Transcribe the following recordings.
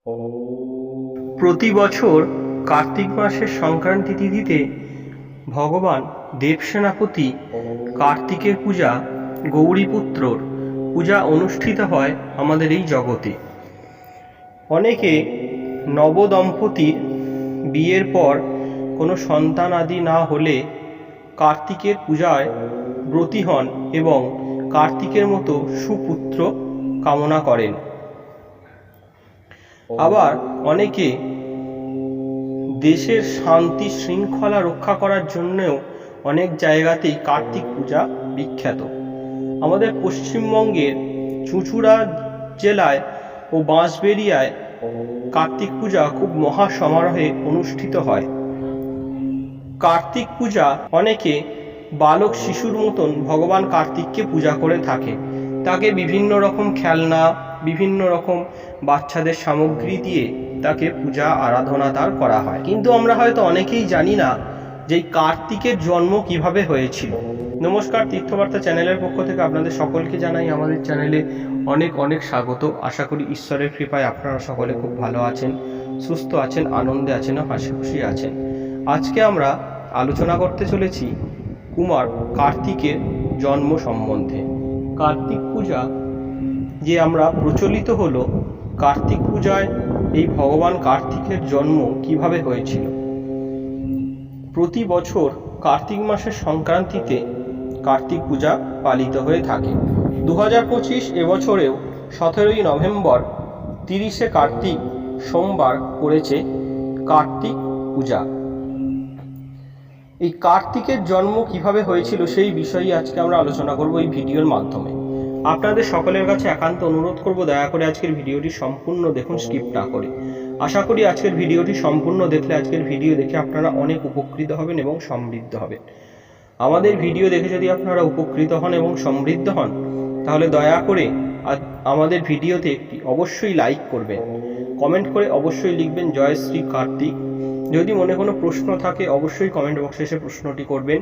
প্রতি বছর কার্তিক মাসের সংক্রান্তি তিথিতে ভগবান দেবসেনাপতি কার্তিকের পূজা গৌরীপুত্রর পূজা অনুষ্ঠিত হয় আমাদের এই জগতে। অনেকে নবদম্পতির বিয়ের পর কোনো সন্তান আদি না হলে কার্তিকের পূজায় ব্রতী হন এবং কার্তিকের মতো সুপুত্র কামনা করেন। আবার অনেকে দেশের শান্তি শৃঙ্খলা রক্ষা করার জন্যও অনেক জায়গাতেই কার্তিক পূজা বিখ্যাত। আমাদের পশ্চিমবঙ্গের চুঁচুড়া জেলায় ও বাঁশবেড়িয়ায় কার্তিক পূজা খুব মহা সমারোহে অনুষ্ঠিত হয়। কার্তিক পূজা অনেকে বালক শিশুর মতন ভগবান কার্তিককে পূজা করে থাকে। তাকে বিভিন্ন রকম খেলনা, বিভিন্ন রকম বাচ্চাদের সামগ্রী দিয়ে তাকে পূজা আরাধনা তার করা হয়। কিন্তু আমরা হয়তো অনেকেই জানি না যে কার্তিকের জন্ম কিভাবে হয়েছিল। নমস্কার, তীর্থবার্তা চ্যানেলের পক্ষ থেকে আপনাদের সকলকে জানাই আমাদের চ্যানেলে অনেক অনেক স্বাগত। আশা করি ঈশ্বরের কৃপায় আপনারা সকলে খুব ভালো আছেন, সুস্থ আছেন, আনন্দে আছেন ও হাসি খুশি আছেন। আজকে আমরা আলোচনা করতে চলেছি কুমার কার্তিকের জন্ম সম্বন্ধে। কার্তিক পূজা যে আমরা প্রচলিত হলো, কার্তিক পূজায় এই ভগবান কার্তিকের জন্ম কিভাবে হয়েছিল। প্রতি বছর কার্তিক মাসের সংক্রান্তিতে কার্তিক পূজা পালিত হয়ে থাকে। 2025 এবছরেও 17ই নভেম্বর 30শে কার্তিক সোমবার পড়েছে কার্তিক পূজা। এই কার্তিকের জন্ম কিভাবে হয়েছিল সেই বিষয়ে আজকে আমরা আলোচনা করব এই ভিডিওর মাধ্যমে। আপনাদের সকলের কাছে একান্ত অনুরোধ করব, দয়া করে আজকের ভিডিওটি সম্পূর্ণ দেখুন, স্কিপ না করে। আশা করি আজকের ভিডিওটি সম্পূর্ণ দেখলে আজকের ভিডিও দেখে আপনারা অনেক উপকৃত হবেন এবং সমৃদ্ধ হবেন। আমাদের ভিডিও দেখে যদি আপনারা উপকৃত হন এবং সমৃদ্ধ হন, তাহলে দয়া করে আমাদের ভিডিওতে একটি অবশ্যই লাইক করবেন, কমেন্ট করে অবশ্যই লিখবেন জয় শ্রী কার্তিক। যদি মনে কোনো প্রশ্ন থাকে অবশ্যই কমেন্ট বক্সে এসে প্রশ্নটি করবেন।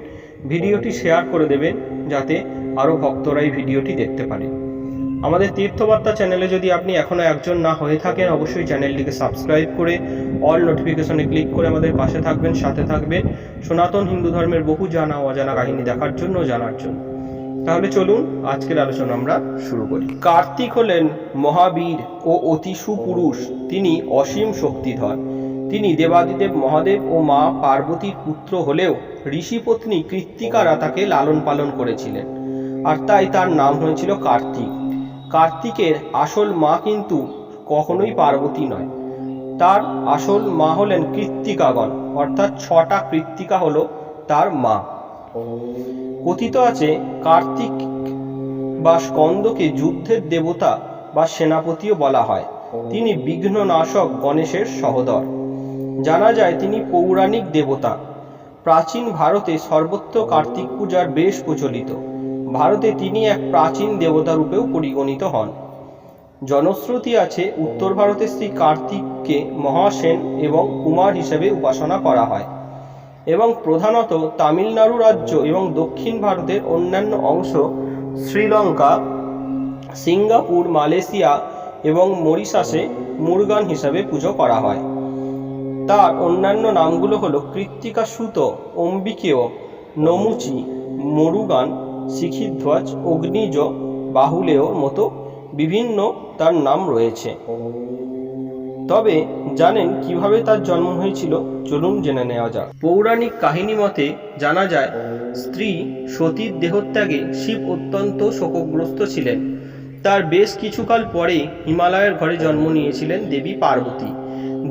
ভিডিওটি শেয়ার করে দেবেন যাতে আরও ভক্তরা এই ভিডিওটি দেখতে পারে। আমাদের তীর্থবার্তা চ্যানেলে যদি আপনি এখনও একজন না হয়ে থাকেন, অবশ্যই চ্যানেলটিকে সাবস্ক্রাইব করে অল নোটিফিকেশনে ক্লিক করে আমাদের পাশে থাকবেন, সাথে থাকবেন সনাতন হিন্দু ধর্মের বহু জানা অজানা কাহিনী দেখার জন্য, জানার জন্য। তাহলে চলুন আজকের আলোচনা আমরা শুরু করি। কার্তিক হলেন মহাবীর ও অতি সুপুরুষ। তিনি অসীম শক্তিধর। তিনি দেবাদিদেব মহাদেব ও মা পার্বতীর পুত্র হলেও ঋষিপত্নী কৃত্তিকারা তাকে লালন পালন করেছিলেন, আর তাই তার নাম হয়েছিল কার্তিক। কার্তিকের আসল মা কিন্তু কখনোই পার্বতী নয়, তার আসল মা হলেন কৃত্তিকাগণ, অর্থাৎ 6টা কৃত্তিকা হলো তার মা। কথিত আছে কার্তিক বা স্কন্দকে যুদ্ধের দেবতা বা সেনাপতিও বলা হয়। তিনি বিঘ্ন নাশক গণেশের সহোদর। জানা যায় তিনি পৌরাণিক দেবতা। প্রাচীন ভারতে সর্বত্র কার্তিক পূজার বেশ প্রচলিত। ভারতে তিনি এক প্রাচীন দেবতা রূপেও পরিগণিত হন। জনশ্রুতি আছে উত্তর ভারতে শ্রী কার্তিককে মহাসেন এবং কুমার হিসেবে উপাসনা করা হয়, এবং প্রধানত তামিলনাড়ু রাজ্য এবং দক্ষিণ ভারতের অন্যান্য অংশ শ্রীলঙ্কা, সিঙ্গাপুর, মালয়েশিয়া এবং মরিশাসে মুরগান হিসাবে পুজো করা হয়। তার অন্যান্য নামগুলো হলো কৃত্তিকা সুত, অম্বিকেয়, নমুচি, মরুগান, শিখিধ্বজ, অগ্নিজ, বাহুলেয়র মতো বিভিন্ন তার নাম রয়েছে। তবে জানেন কিভাবে তার জন্ম হয়েছিল? চলুন জেনে নেওয়া যাক। পৌরাণিক কাহিনী মতে জানা যায় স্ত্রী সতীর দেহত্যাগে শিব অত্যন্ত শোকগ্রস্ত ছিলেন। তার বেশ কিছুকাল পরে হিমালয়ের ঘরে জন্ম নিয়েছিলেন দেবী পার্বতী।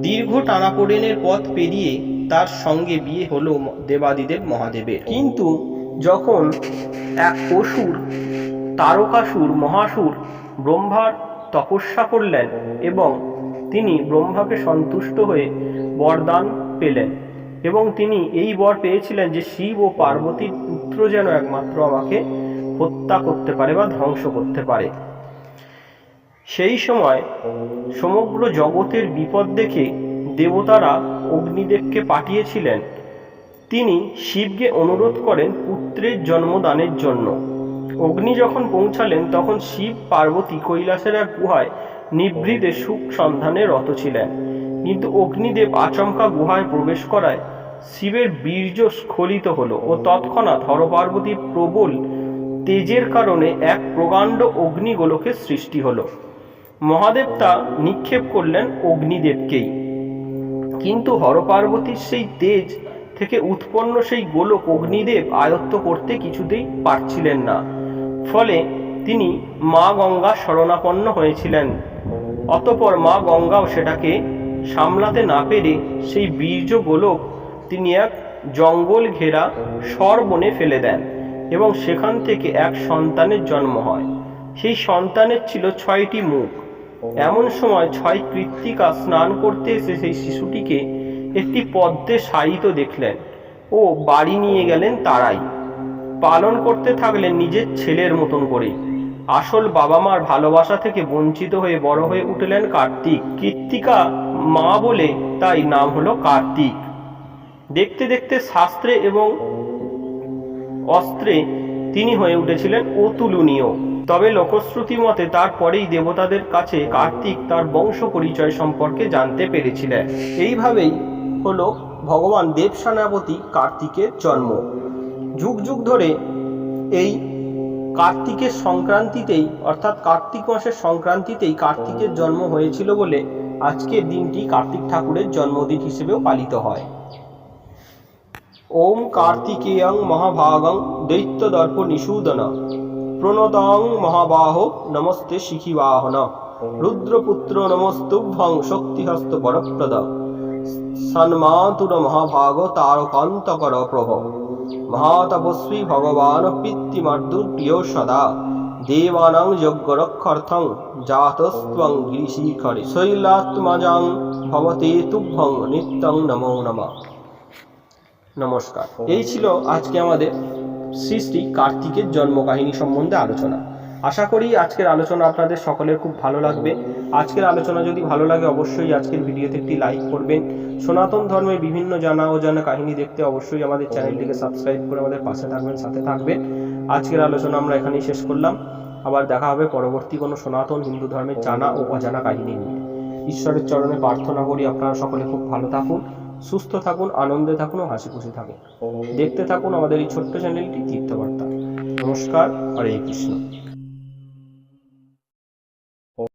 দীর্ঘ টানাপোড়েনের পথ পেরিয়ে তার সঙ্গে বিয়ে হলো দেবাদিদেব মহাদেবের। কিন্তু যখন এক অসুর, তারকাসুর মহাসুর ব্রহ্মার তপস্যা করলেন এবং তিনি ব্রহ্মাকে সন্তুষ্ট হয়ে বরদান পেলেন, এবং তিনি এই বর পেয়েছিলেন যে শিব ও পার্বতীর পুত্র যেন একমাত্র আমাকে হত্যা করতে পারে বা ধ্বংস করতে পারে। সেই সময় সমগ্র জগতের বিপদ দেখে দেবতারা অগ্নিদেবকে পাঠিয়েছিলেন। তিনি শিবকে অনুরোধ করেন পুত্রের জন্মদানের জন্য। অগ্নি যখন পৌঁছালেন তখন শিব পার্বতী কৈলাসের এক গুহায় নিভৃতে সুখ সন্ধানে রত ছিলেন। কিন্তু অগ্নিদেব আচমকা গুহায় প্রবেশ করায় শিবের বীর্য স্খলিত হলো ও তৎক্ষণাৎ হরপার্বতীর প্রবল তেজের কারণে এক প্রকাণ্ড অগ্নিগোলকের সৃষ্টি হলো। মহাদেব তা নিক্ষেপ করলেন অগ্নিদেবকেই, কিন্তু হরপার্বতীর সেই তেজ থেকে উৎপন্ন সেই গোলক অগ্নিদেব আয়ত্ত করতে কিছুতেই পারছিলেন না। ফলে তিনি মা গঙ্গা শরণাপন্ন হয়েছিলেন। অতঃপর মা গঙ্গাও সেটাকে সামলাতে না পেরে সেই বীর্য গোলক তিনি এক জঙ্গল ঘেরা সরবনে ফেলে দেন এবং সেখান থেকে এক সন্তানের জন্ম হয়। সেই সন্তানের ছিল 6টি মুখ। এমন সময় 6 কৃত্তিকা স্নান করতে এসে সেই শিশুটিকে একটি পদ্মে শায়িত দেখলেন ও বাড়ি নিয়ে গেলেন তারাই। পালন করতে থাকলেন নিজের ছেলের মতন করে। আসল বাবা মার ভালোবাসা থেকে বঞ্চিত হয়ে বড় হয়ে উঠলেন কার্তিক। কৃত্তিকা মা বলে তাই নাম হলো কার্তিক। দেখতে দেখতে শাস্ত্রে এবং অস্ত্রে তিনি হয়ে উঠেছিলেন অতুলনীয়। তবে লোকশ্রুতি মতে তারপরেই দেবতাদের কাছে কার্তিক তার বংশ পরিচয় সম্পর্কে জানতে পেরেছিলেন। এইভাবেই হলো ভগবান দেব সেনাপতি কার্তিকের জন্ম। যুগ যুগ ধরে এই কার্তিকের সংক্রান্তিতেই অর্থাৎ কার্তিক মাসের সংক্রান্তিতেই কার্তিকের জন্ম হয়েছিল বলে আজকের দিনটি কার্তিক ঠাকুরের জন্মদিন হিসেবেও পালিত হয়। ওম কার্তিকেয়ং মহাভাগং দৈত্যদর্প নিষূদন প্রণতং মহাবাহ নমস্তে শিখিবাহন রুদ্রপুত্র নমস্তুভ্যং শক্তিহস্ত বরপ্রদ সন্মাতুর মহাভাগ তারকান্তকর প্রভ মহাতপস্বী ভগবান পিতৃমার্দুর্প্রিয় সদা দেবানাং যজ্ঞরক্ষার্থং জাতস্ত্বং গিরিশিখরে শৈলাত্মজাং ভবতে তুভ্যং নিত্যং নমো নমঃ। নমস্কার। এই ছিল আজকে আমাদের শ্রী শ্রী কার্তিকের জন্ম কাহিনী সম্বন্ধে আলোচনা। আশা করি আজকের আলোচনা আপনাদের সকলের খুব ভালো লাগবে। আজকের আলোচনা যদি ভালো লাগে অবশ্যই আজকের ভিডিওতে একটি লাইক করবেন। সনাতন ধর্মের বিভিন্ন জানা অজানা কাহিনী দেখতে অবশ্যই আমাদের চ্যানেলটিকে সাবস্ক্রাইব করে আমাদের পাশে থাকবেন, সাথে থাকবেন। আজকের আলোচনা আমরা এখানেই শেষ করলাম। আবার দেখা হবে পরবর্তী কোনো সনাতন হিন্দু ধর্মের জানা ও অজানা কাহিনী নিয়ে। ঈশ্বরের চরণে প্রার্থনা করি আপনারা সকলে খুব ভালো থাকুন, সুস্থ থাকুন, আনন্দে থাকুন ও হাসি খুশি থাকুন। দেখতে থাকুন আমাদের এই ছোট্ট চ্যানেলটি তীর্থবার্তা। নমস্কার, হরে কৃষ্ণ।